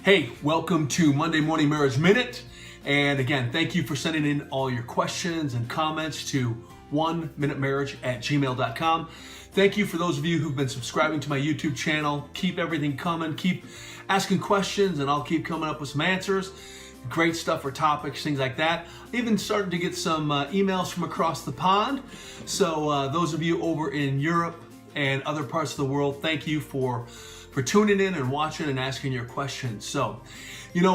Hey, welcome to Monday Morning Marriage Minute. And again, thank you for sending in all your questions and comments to 1minutemarriage@gmail.com. Thank you for those of you who've been subscribing to my YouTube channel. Keep everything coming. Keep asking questions and I'll keep coming up with some answers. Great stuff for topics, things like that. Even starting to get some emails from across the pond. So those of you over in Europe and other parts of the world, thank you for tuning in and watching and asking your questions. So,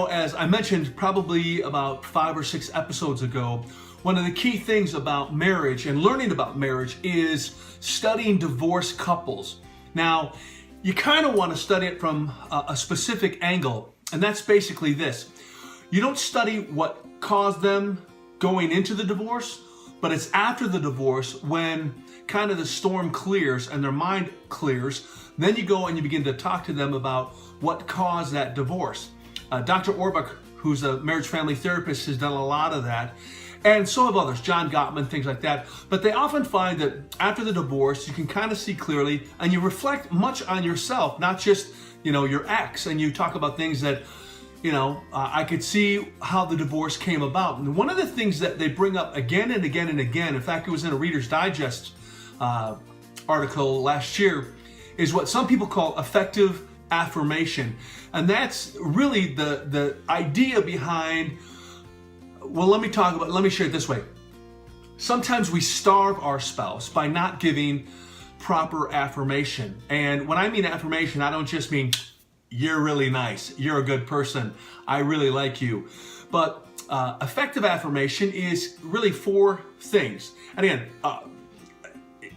as I mentioned probably about 5 or 6 episodes ago, one of the key things about marriage and learning about marriage is studying divorced couples. Now, you kind of want to study it from a specific angle, and that's basically this. You don't study what caused them going into the divorce, but it's after the divorce when kind of the storm clears and their mind clears. Then you go and you begin to talk to them about what caused that divorce. Dr. Orbuch, who's a marriage family therapist, has done a lot of that. And so have others, John Gottman, things like that. But they often find that after the divorce, you can kind of see clearly and you reflect much on yourself, not just, your ex. And you talk about things that, I could see how the divorce came about. And one of the things that they bring up again and again and again, in fact, it was in a Reader's Digest article last year, is what some people call affective affirmation. And that's really the idea behind, let me share it this way. Sometimes we starve our spouse by not giving proper affirmation. And when I mean affirmation, I don't just mean, you're really nice, you're a good person, I really like you. But effective affirmation is really 4 things. And again,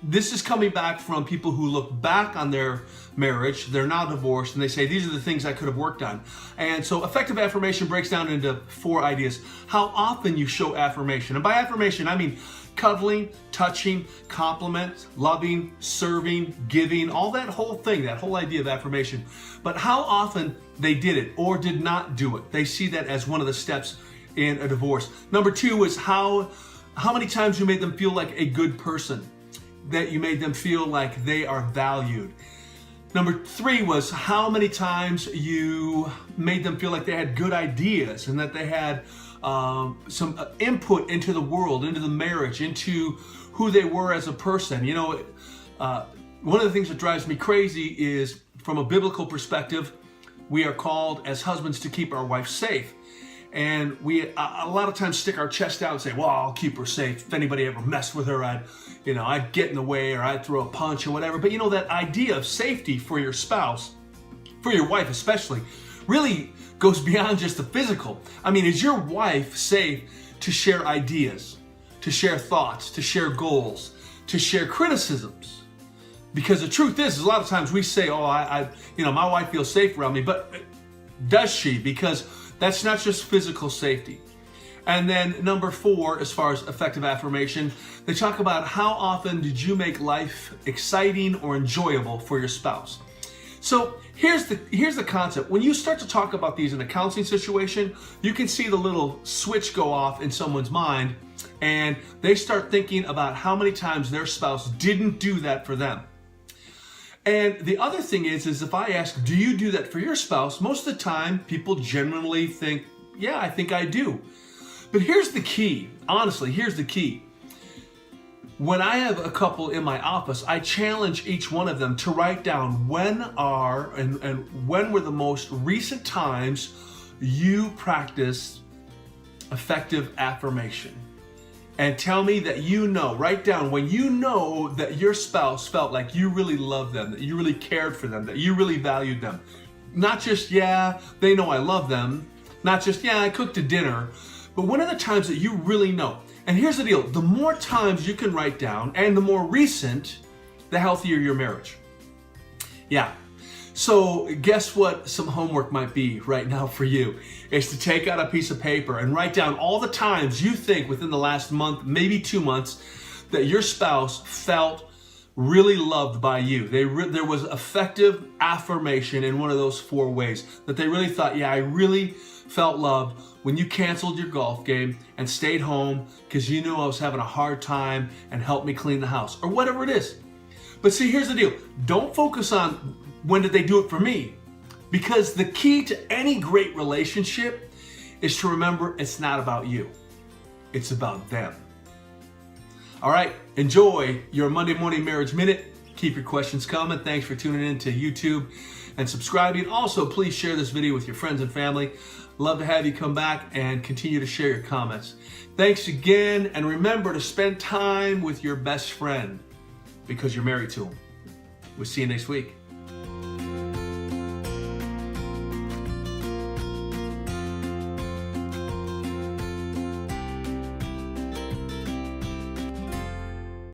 this is coming back from people who look back on their marriage, they're now divorced, and they say, these are the things I could have worked on. And so effective affirmation breaks down into 4 ideas. How often you show affirmation. And by affirmation, I mean cuddling, touching, compliments, loving, serving, giving, all that whole thing, that whole idea of affirmation. But how often they did it or did not do it. They see that as one of the steps in a divorce. Number 2 is how many times you made them feel like a good person, that you made them feel like they are valued. Number 3 was how many times you made them feel like they had good ideas and that they had some input into the world, into the marriage, into who they were as a person. One of the things that drives me crazy is, from a biblical perspective, we are called as husbands to keep our wife safe. And we a lot of times stick our chest out and say, well, I'll keep her safe. If anybody ever messed with her, I'd get in the way or I'd throw a punch or whatever. But that idea of safety for your spouse, for your wife especially, really goes beyond just the physical. I mean, is your wife safe to share ideas, to share thoughts, to share goals, to share criticisms? Because the truth is a lot of times we say, my wife feels safe around me, but does she? Because that's not just physical safety. And then number 4, as far as effective affirmation, they talk about how often did you make life exciting or enjoyable for your spouse. So here's the concept. When you start to talk about these in a counseling situation, you can see the little switch go off in someone's mind and they start thinking about how many times their spouse didn't do that for them. And the other thing is if I ask, do you do that for your spouse? Most of the time, people generally think, yeah, I think I do. But here's the key. Honestly, here's the key. When I have a couple in my office, I challenge each one of them to write down when were the most recent times you practiced effective affirmation. And tell me that write down when that your spouse felt like you really loved them, that you really cared for them, that you really valued them. Not just, yeah, they know I love them. Not just, yeah, I cooked a dinner. But when are the times that you really know? And here's the deal. The more times you can write down and the more recent, the healthier your marriage. Yeah. So guess what some homework might be right now for you is to take out a piece of paper and write down all the times you think within the last month, maybe 2 months, that your spouse felt really loved by you. There was effective affirmation in one of those 4 ways, that they really thought, yeah, I really felt loved when you canceled your golf game and stayed home because you knew I was having a hard time and helped me clean the house, or whatever it is. But see, here's the deal. Don't focus on when did they do it for me. Because the key to any great relationship is to remember it's not about you. It's about them. All right, enjoy your Monday Morning Marriage Minute. Keep your questions coming. Thanks for tuning in to YouTube and subscribing. Also, please share this video with your friends and family. Love to have you come back and continue to share your comments. Thanks again, and remember to spend time with your best friend because you're married to him. We'll see you next week.